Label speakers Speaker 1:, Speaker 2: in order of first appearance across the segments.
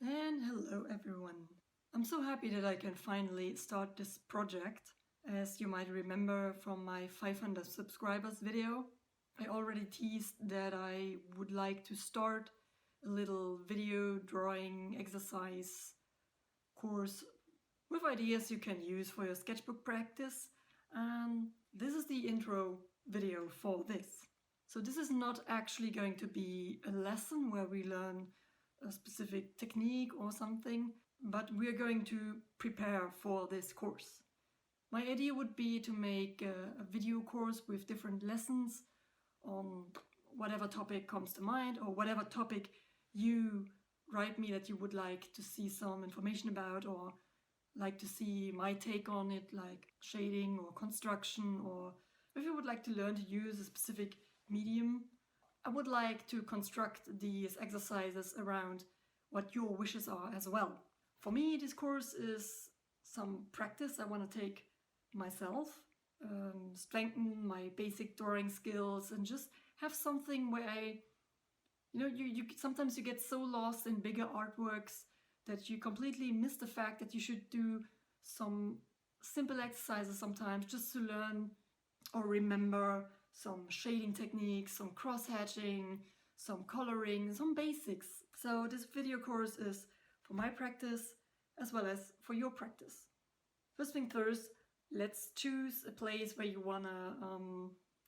Speaker 1: And hello everyone. I'm so happy that I can finally start this project. As you might remember from my 500 subscribers video, I already teased that I would like to start a little video drawing exercise course with ideas you can use for your sketchbook practice. And this is the intro video for this. So this is not actually going to be a lesson where we learn a specific technique or something, but we are going to prepare for this course. My idea would be to make a video course with different lessons on whatever topic comes to mind, or whatever topic you write me that you would like to see some information about, or like to see my take on it, like shading or construction, or if you would like to learn to use a specific medium. I would like to construct these exercises around what your wishes are as well. For me, this course is some practice I want to take myself, strengthen my basic drawing skills, and just have something where you sometimes you get so lost in bigger artworks that you completely miss the fact that you should do some simple exercises sometimes just to learn or remember some shading techniques, some cross-hatching, some coloring, some basics. So this video course is for my practice as well as for your practice. First thing first, let's choose a place where you wanna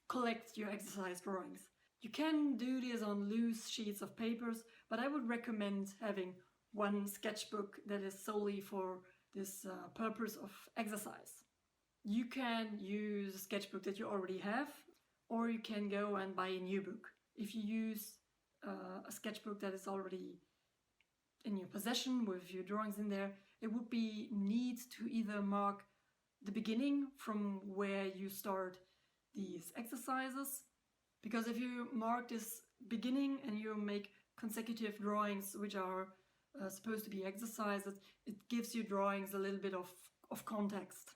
Speaker 1: collect your exercise drawings. You can do this on loose sheets of papers, but I would recommend having one sketchbook that is solely for this purpose of exercise. You can use a sketchbook that you already have, or you can go and buy a new book. If you use a sketchbook that is already in your possession with your drawings in there, it would be neat to either mark the beginning from where you start these exercises, because if you mark this beginning and you make consecutive drawings which are supposed to be exercises, it gives you drawings a little bit of context.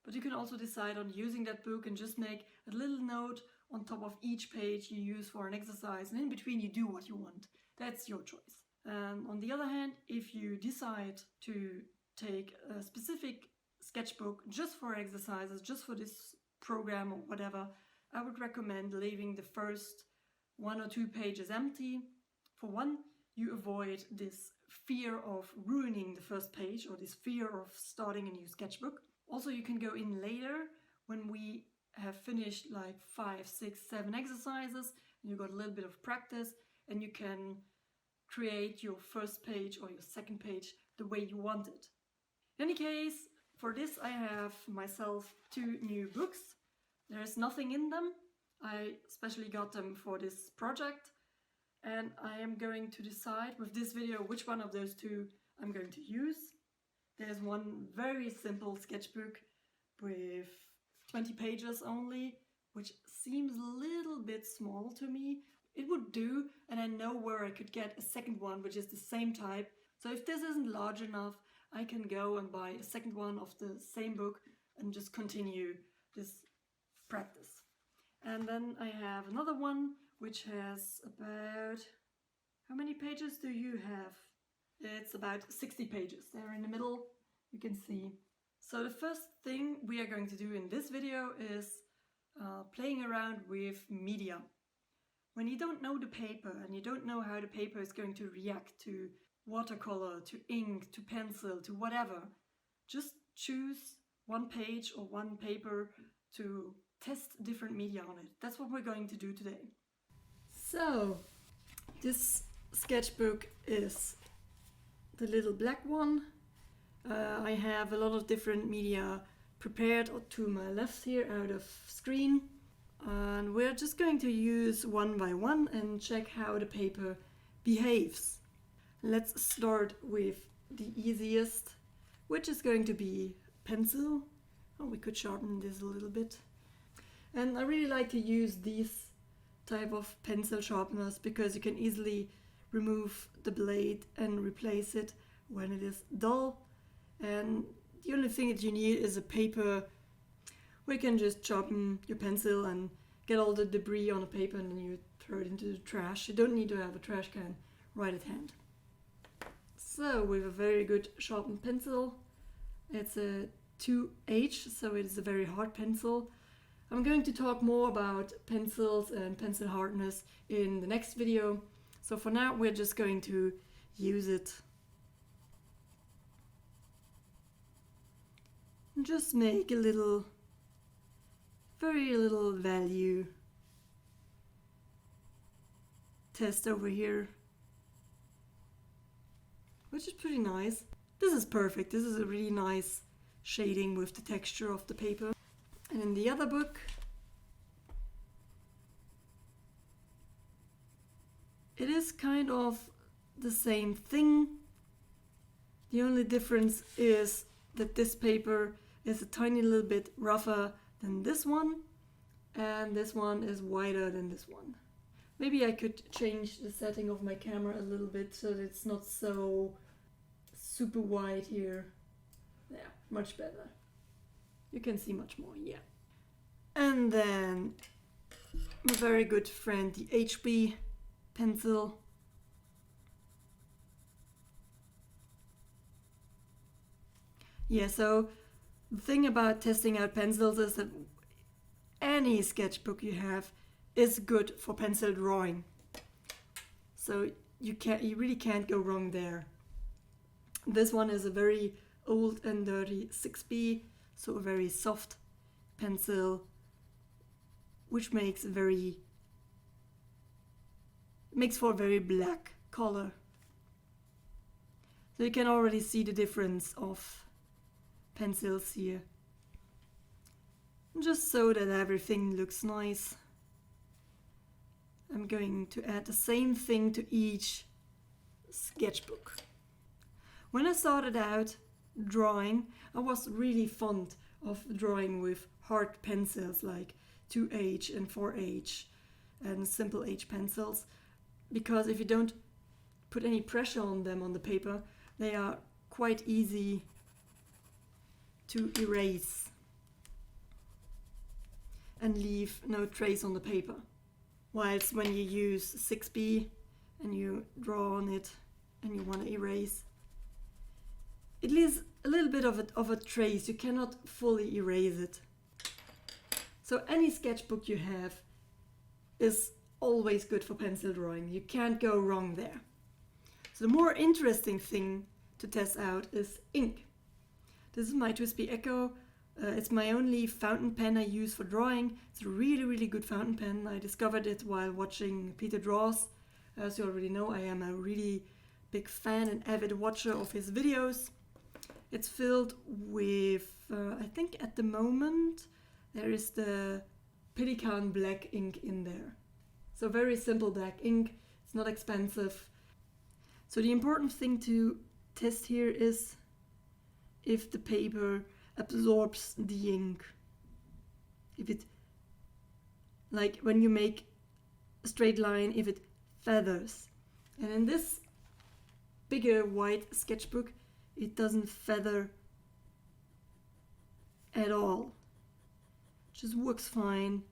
Speaker 1: But you can also decide on using that book and just make a little note on top of each page you use for an exercise, and in between you do what you want. That's your choice. On the other hand, if you decide to take a specific sketchbook just for exercises, just for this program or whatever, I would recommend leaving the first 1 or 2 pages empty. For one, you avoid this fear of ruining the first page, or this fear of starting a new sketchbook. Also, you can go in later when we have finished like 5, 6, 7 exercises, and you got a little bit of practice, and you can create your first page or your second page the way you want it. In any case, for this I have myself 2 new books. There's nothing in them. I especially got them for this project, and I am going to decide with this video which one of those 2 I'm going to use. There's one very simple sketchbook with 20 pages only, which seems a little bit small to me. It would do, and I know where I could get a second one which is the same type. So if this isn't large enough, I can go and buy a second one of the same book and just continue this practice. And then I have another one which has about, how many pages do you have? It's about 60 pages. There in the middle, you can see. So the first thing we are going to do in this video is playing around with media. When you don't know the paper and you don't know how the paper is going to react to watercolor, to ink, to pencil, to whatever, just choose one page or one paper to test different media on it. That's what we're going to do today. So this sketchbook is the little black one. I have a lot of different media prepared to my left here out of screen, and we're just going to use one by one and check how the paper behaves. Let's start with the easiest, which is going to be pencil. Oh, we could sharpen this a little bit. And I really like to use these type of pencil sharpeners because you can easily remove the blade and replace it when it is dull. And the only thing that you need is a paper where you can just sharpen your pencil and get all the debris on the paper, and then you throw it into the trash. You don't need to have a trash can right at hand. So with a very good sharpened pencil, it's a 2H, so it is a very hard pencil. I'm going to talk more about pencils and pencil hardness in the next video. So for now we're just going to use it. And just make a little, very little value test over here, which is pretty nice. This is perfect. This is a really nice shading with the texture of the paper. And in the other book, it is kind of the same thing. The only difference is that this paper is a tiny little bit rougher than this one, and this one is wider than this one. Maybe I could change the setting of my camera a little bit so that it's not so super wide here. Yeah, much better. You can see much more, yeah. And then my very good friend, the HB pencil. Yeah, so the thing about testing out pencils is that any sketchbook you have is good for pencil drawing. So you really can't go wrong there. This one is a very old and dirty 6B, so a very soft pencil, which makes for a very black color. So you can already see the difference of pencils here. Just so that everything looks nice, I'm going to add the same thing to each sketchbook. When I started out drawing, I was really fond of drawing with hard pencils like 2H and 4H and simple H pencils, because if you don't put any pressure on them on the paper, they are quite easy to erase and leave no trace on the paper. Whilst when you use 6B and you draw on it and you want to erase, it leaves a little bit of a trace. You cannot fully erase it. So any sketchbook you have is always good for pencil drawing. You can't go wrong there. So the more interesting thing to test out is ink. This is my Twisby Echo. It's my only fountain pen I use for drawing. It's a really, really good fountain pen. I discovered it while watching Peter Draws. As you already know, I am a really big fan and avid watcher of his videos. It's filled with, I think at the moment, there is the Pelikan black ink in there. So very simple black ink. It's not expensive. So the important thing to test here is if the paper absorbs the ink. If it, like when you make a straight line, if it feathers. And in this bigger white sketchbook, it doesn't feather at all. It just works fine.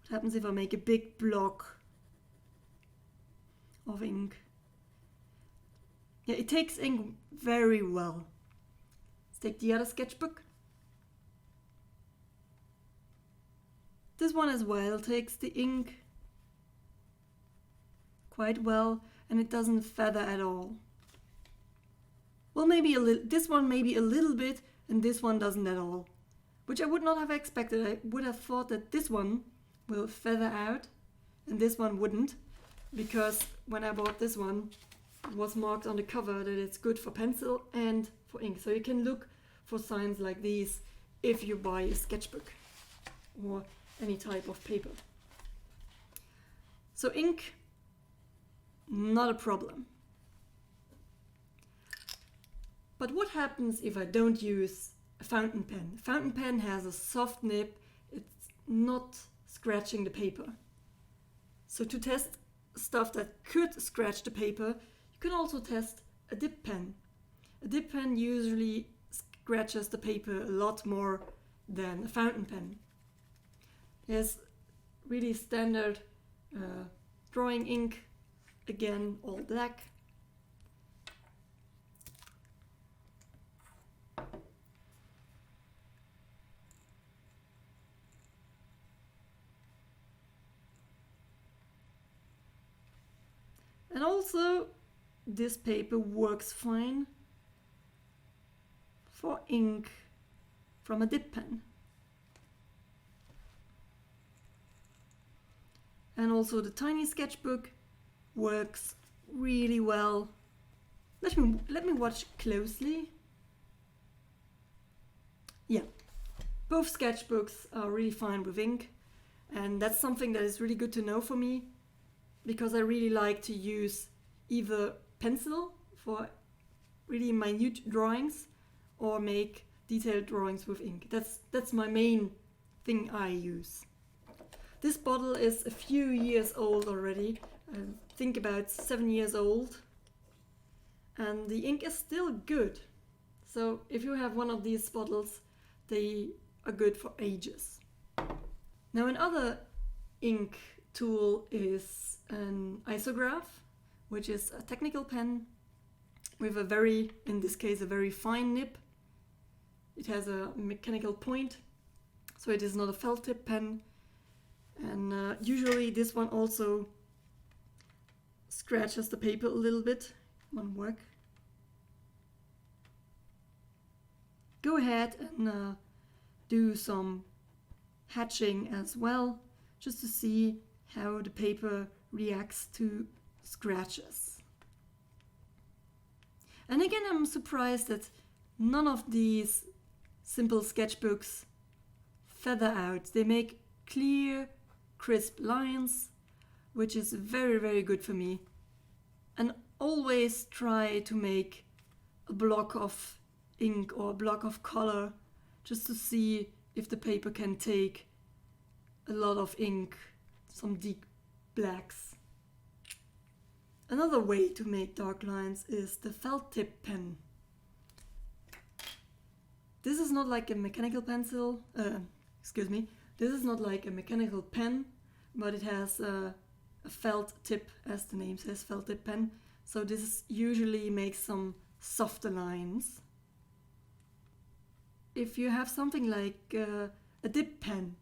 Speaker 1: What happens if I make a big block of ink? Yeah, it takes ink very well. Let's take the other sketchbook. This one as well takes the ink quite well, and it doesn't feather at all. Well, maybe a little. This one maybe a little bit, and this one doesn't at all, which I would not have expected. I would have thought that this one will feather out, and this one wouldn't, because when I bought this one, it was marked on the cover that it's good for pencil and for ink. So you can look for signs like these if you buy a sketchbook or any type of paper. So ink, not a problem. But what happens if I don't use a fountain pen? A fountain pen has a soft nib, it's not scratching the paper. So to test stuff that could scratch the paper, you can also test a dip pen. A dip pen usually scratches the paper a lot more than a fountain pen. There's really standard drawing ink, again all black. And also this paper works fine for ink from a dip pen. And also the tiny sketchbook works really well. Let me watch closely. Yeah, both sketchbooks are really fine with ink, and that's something that is really good to know for me, because I really like to use either pencil for really minute drawings or make detailed drawings with ink. That's my main thing I use. This bottle is a few years old already, I think about 7 years old, and the ink is still good. So if you have one of these bottles, they are good for ages. Now another ink tool is an isograph, which is a technical pen with in this case, a very fine nib. It has a mechanical point, so it is not a felt tip pen. And usually this one also scratches the paper a little bit. Won't work. Go ahead and do some hatching as well, just to see how the paper reacts to scratches. And again, I'm surprised that none of these simple sketchbooks feather out. They make clear, crisp lines, which is very, very good for me. And always try to make a block of ink or a block of color, just to see if the paper can take a lot of ink, some deep blacks. Another way to make dark lines is the felt tip pen. This is not like a mechanical pencil, this is not like a mechanical pen, but it has a felt tip, as the name says, felt tip pen. So this usually makes some softer lines. If you have something like a dip pen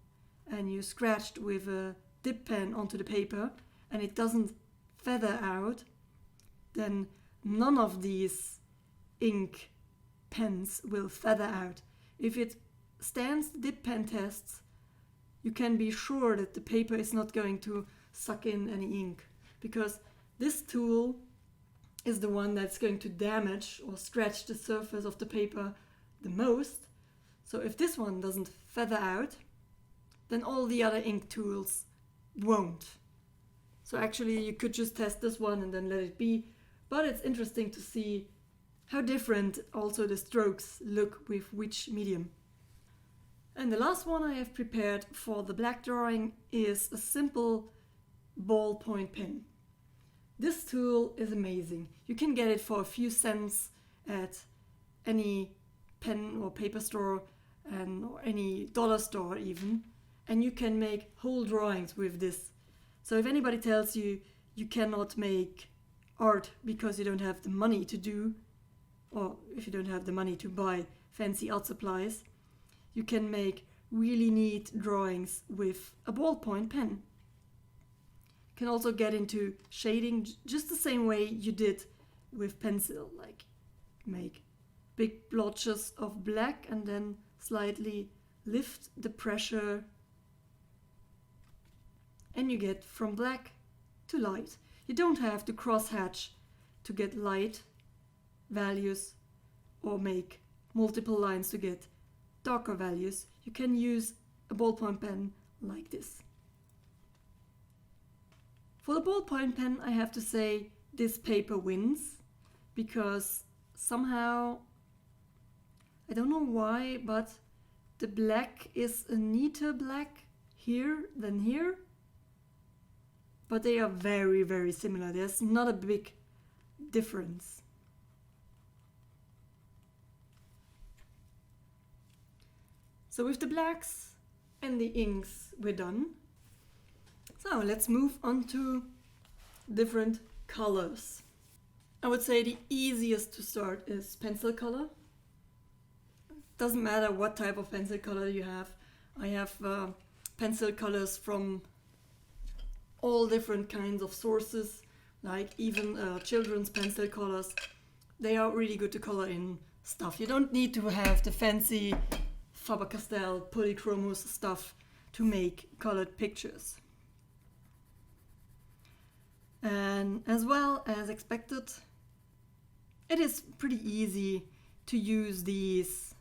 Speaker 1: and you scratched with a dip pen onto the paper and it doesn't feather out, then none of these ink pens will feather out. If it stands the dip pen tests, you can be sure that the paper is not going to suck in any ink, because this tool is the one that's going to damage or scratch the surface of the paper the most. So if this one doesn't feather out, then all the other ink tools won't. So actually you could just test this one and then let it be, but it's interesting to see how different also the strokes look with which medium. And the last one I have prepared for the black drawing is a simple ballpoint pen. This tool is amazing. You can get it for a few cents at any pen or paper store or any dollar store even, and you can make whole drawings with this. So if anybody tells you you cannot make art because you don't have the money to do, or if you don't have the money to buy fancy art supplies, you can make really neat drawings with a ballpoint pen. You can also get into shading just the same way you did with pencil, like make big blotches of black and then slightly lift the pressure, and you get from black to light. You don't have to cross-hatch to get light values or make multiple lines to get darker values. You can use a ballpoint pen like this. For the ballpoint pen, I have to say this paper wins, because somehow, I don't know why, but the black is a neater black here than here. But they are very, very similar. There's not a big difference. So with the blacks and the inks, we're done. So let's move on to different colors. I would say the easiest to start is pencil color. Doesn't matter what type of pencil color you have. I have pencil colors from all different kinds of sources, like even children's pencil colors. They are really good to color in stuff. You don't need to have the fancy Faber-Castell polychromos stuff to make colored pictures. And as well as expected, it is pretty easy to use these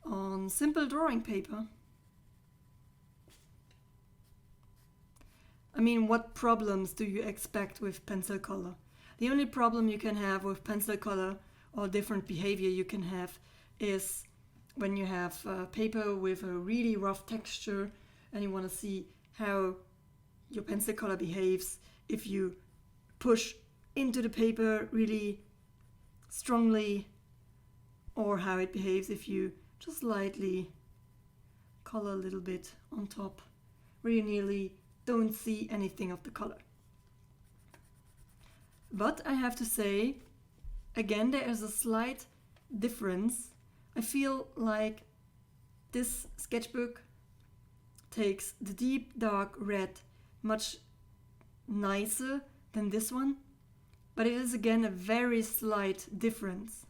Speaker 1: on simple drawing paper. I mean, what problems do you expect with pencil color? The only problem you can have with pencil color or different behavior you can have is when you have paper with a really rough texture and you want to see how your pencil color behaves if you push into the paper really strongly, or how it behaves if you just lightly color a little bit on top where you nearly don't see anything of the color. But I have to say, again, there is a slight difference. I feel like this sketchbook takes the deep dark red much nicer than this one, but it is again a very slight difference.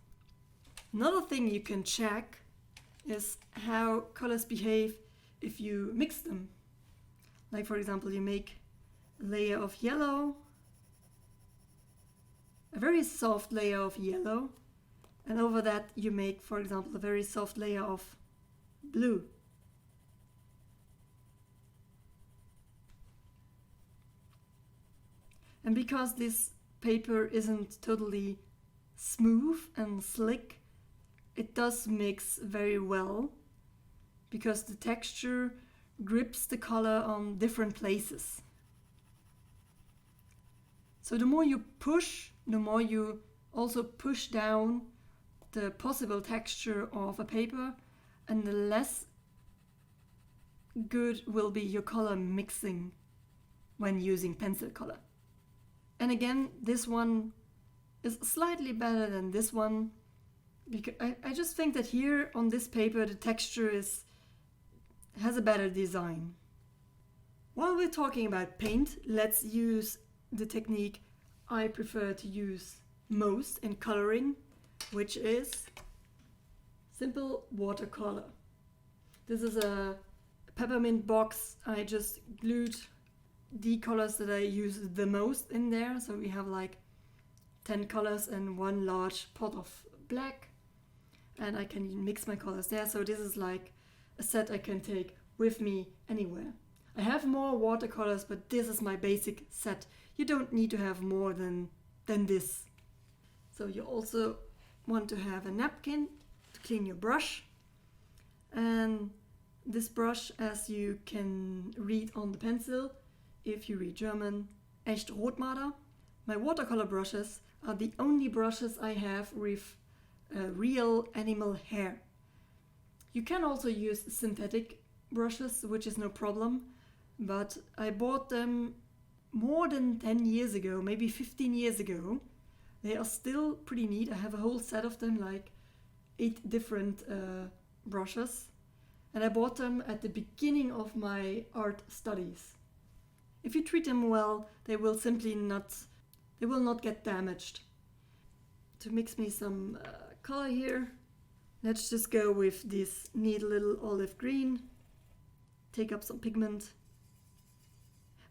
Speaker 1: Another thing you can check is how colors behave if you mix them. Like, for example, you make a layer of yellow, a very soft layer of yellow, and over that you make, for example, a very soft layer of blue. And because this paper isn't totally smooth and slick, it does mix very well because the texture grips the color on different places. So the more you push, the more you also push down the possible texture of a paper, and the less good will be your color mixing when using pencil color. And again, this one is slightly better than this one, because I just think that here on this paper the texture has a better design. While we're talking about paint, let's use the technique I prefer to use most in coloring, which is simple watercolor. This is a peppermint box. I just glued the colors that I use the most in there. So we have like 10 colors and one large pot of black, and I can mix my colors there. So this is like a set I can take with me anywhere. I have more watercolors, but this is my basic set. You don't need to have more than this. So you also want to have a napkin to clean your brush. And this brush, as you can read on the pencil, if you read German, echt Rotmarder. My watercolor brushes are the only brushes I have with real animal hair. You can also use synthetic brushes, which is no problem, but I bought them more than 10 years ago, maybe 15 years ago. They are still pretty neat. I have a whole set of them, like 8 different brushes, and I bought them at the beginning of my art studies. If you treat them well, they will not get damaged. To mix me some color here, let's just go with this neat little olive green. Take up some pigment.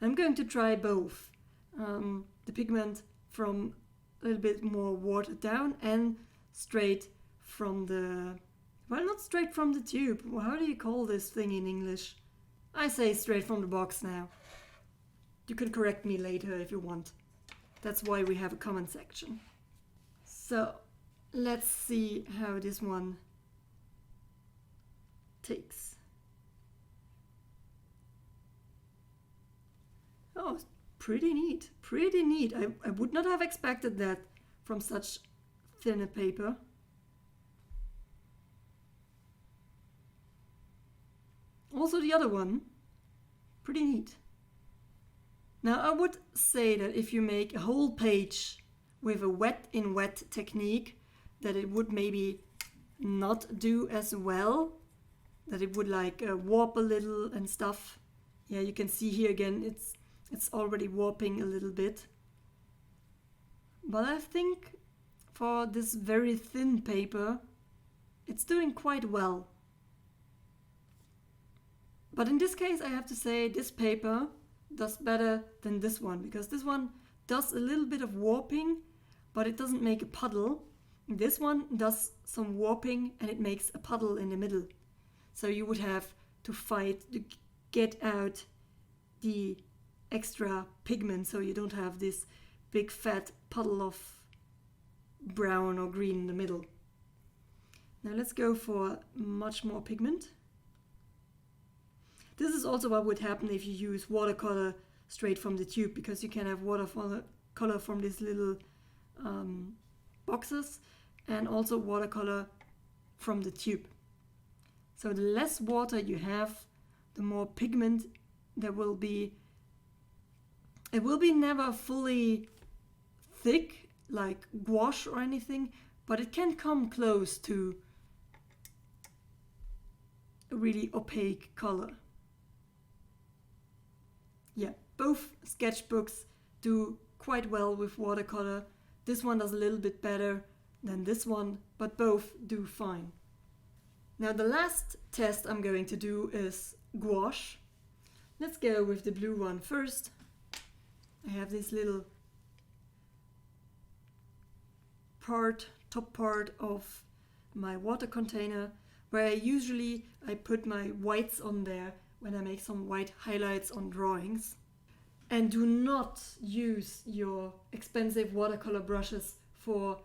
Speaker 1: I'm going to try both. The pigment from a little bit more watered down and straight from the... Well, not straight from the tube. How do you call this thing in English? I say straight from the box now. You can correct me later if you want. That's why we have a comment section. So, let's see how this one takes. Oh, pretty neat, pretty neat. I would not have expected that from such thinner paper. Also the other one, pretty neat. Now I would say that if you make a whole page with a wet in wet technique, that it would maybe not do as well, that it would like warp a little and stuff. Yeah, you can see here again, it's already warping a little bit. but I think for this very thin paper, it's doing quite well. But in this case, I have to say this paper does better than this one, because this one does a little bit of warping, but it doesn't make a puddle. This one does some warping and it makes a puddle in the middle. So you would have to fight to get out the extra pigment so you don't have this big fat puddle of brown or green in the middle. Now let's go for much more pigment. This is also what would happen if you use watercolor straight from the tube, because you can have watercolor from these little boxes and also watercolor from the tube. So the less water you have, the more pigment there will be. It will be never fully thick like gouache or anything, but it can come close to a really opaque color. Yeah, both sketchbooks do quite well with watercolor. This one does a little bit better than this one, but both do fine. Now the last test I'm going to do is gouache. Let's go with the blue one first. I have this little top part of my water container where I put my whites on there when I make some white highlights on drawings. And do not use your expensive watercolor brushes for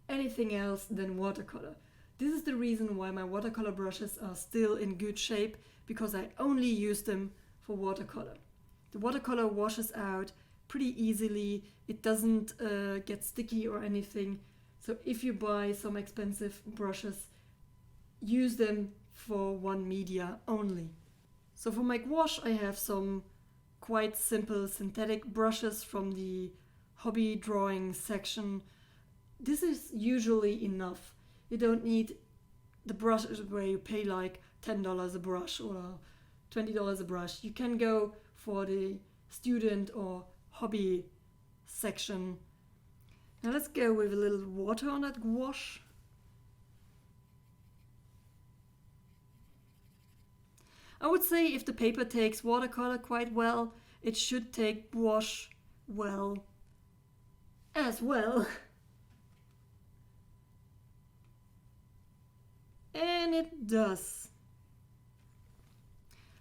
Speaker 1: anything else than watercolor. This is the reason why my watercolor brushes are still in good shape, because I only use them for watercolor. The watercolor washes out pretty easily, it doesn't get sticky or anything. So if you buy some expensive brushes, use them for one media only. So for my gouache I have some quite simple synthetic brushes from the hobby drawing section. This is usually enough. You don't need the brushes where you pay like $10 a brush or $20 a brush. You can go for the student or hobby section. Now let's go with a little water on that gouache. I would say if the paper takes watercolor quite well, it should take gouache well as well. And it does.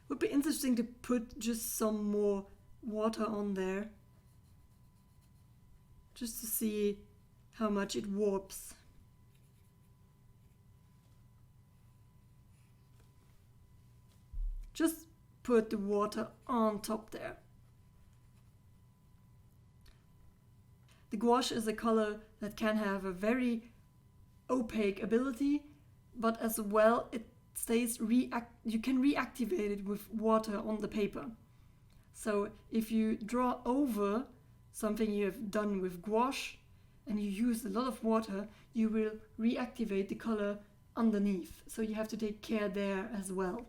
Speaker 1: Would be interesting to put just some more water on there, just to see how much it warps. Just put the water on top there. The gouache is a color that can have a very opaque ability, but as well it stays you can reactivate it with water on the paper. So if you draw over something you have done with gouache and you use a lot of water, you will reactivate the color underneath. So you have to take care there as well.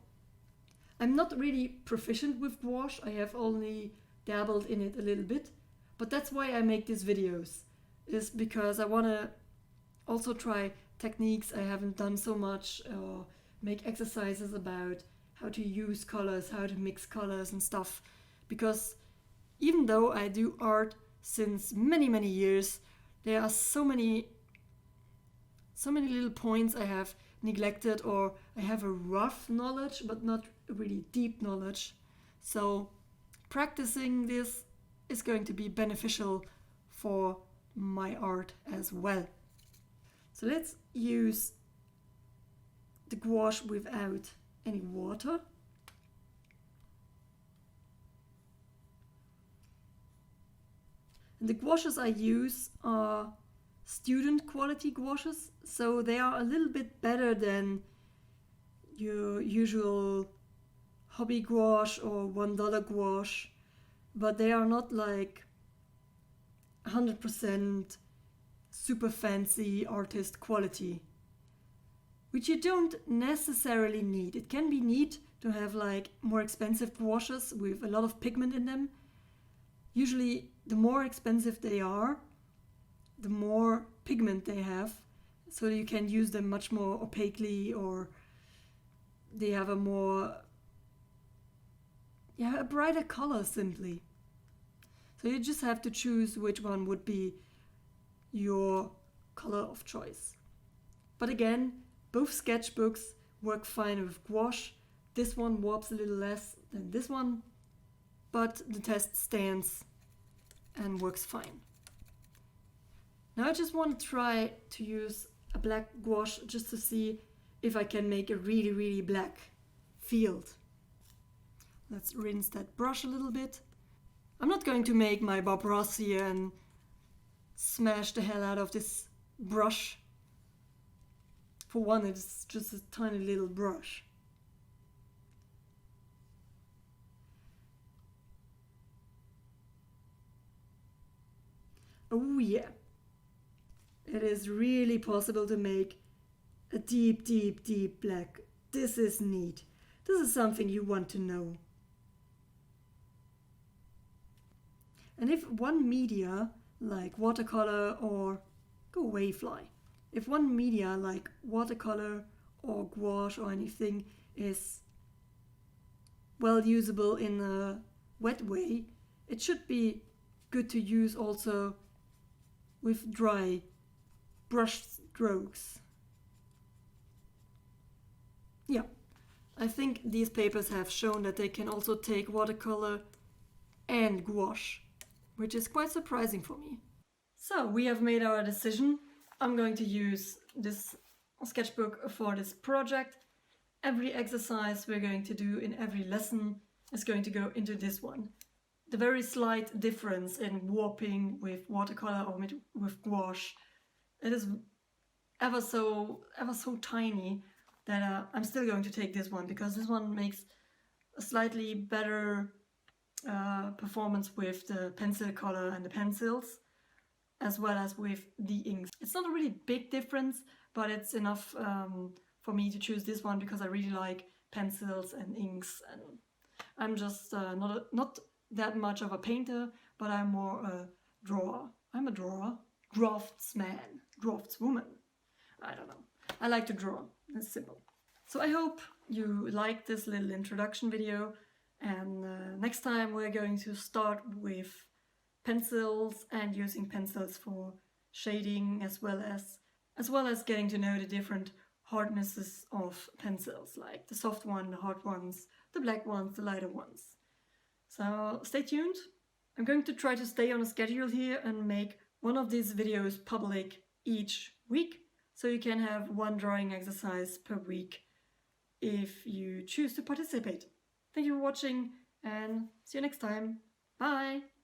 Speaker 1: I'm not really proficient with gouache, I have only dabbled in it a little bit, but that's why I make these videos, is because I want to also try techniques I haven't done so much, or make exercises about how to use colors, how to mix colors and stuff. Because even though I do art since many years, there are so many little points I have neglected, or I have a rough knowledge but not a really deep knowledge. So practicing this is going to be beneficial for my art as well. So let's use the gouache without any water. And the gouaches I use are student quality gouaches, so they are a little bit better than your usual hobby gouache or $1 gouache, but they are not like 100% super fancy artist quality, which you don't necessarily need. It can be neat to have like more expensive gouaches with a lot of pigment in them. Usually the more expensive they are, the more pigment they have, so you can use them much more opaquely, or they have a more, a brighter color simply. So you just have to choose which one would be your color of choice. But again, both sketchbooks work fine with gouache. This one warps a little less than this one, but the test stands and works fine. Now I just want to try to use a black gouache just to see if I can make a really, really black field. Let's rinse that brush a little bit. I'm not going to make my Bob Ross here and smash the hell out of this brush. For one, it's just a tiny little brush. Oh yeah, it is really possible to make a deep, deep, deep black. This is neat. This is something you want to know. And if one media like watercolor or go away fly, if one media like watercolor or gouache or anything is well usable in a wet way, it should be good to use also with dry brush strokes. Yeah, I think these papers have shown that they can also take watercolor and gouache, which is quite surprising for me. So we have made our decision. I'm going to use this sketchbook for this project. Every exercise we're going to do in every lesson is going to go into this one. The very slight difference in warping with watercolor or with gouache, it is ever so tiny that I'm still going to take this one, because this one makes a slightly better performance with the pencil color and the pencils, as well as with the inks. It's not a really big difference, but it's enough for me to choose this one because I really like pencils and inks, and I'm just not that much of a painter, but I'm more a drawer. I'm a drawer, draftsman, draftswoman. I don't know. I like to draw. It's simple. So I hope you liked this little introduction video, and next time we're going to start with pencils and using pencils for shading, as well as getting to know the different hardnesses of pencils, like the soft one, the hard ones, the black ones, the lighter ones. So stay tuned. I'm going to try to stay on a schedule here and make one of these videos public each week, so you can have one drawing exercise per week if you choose to participate. Thank you for watching, and see you next time. Bye!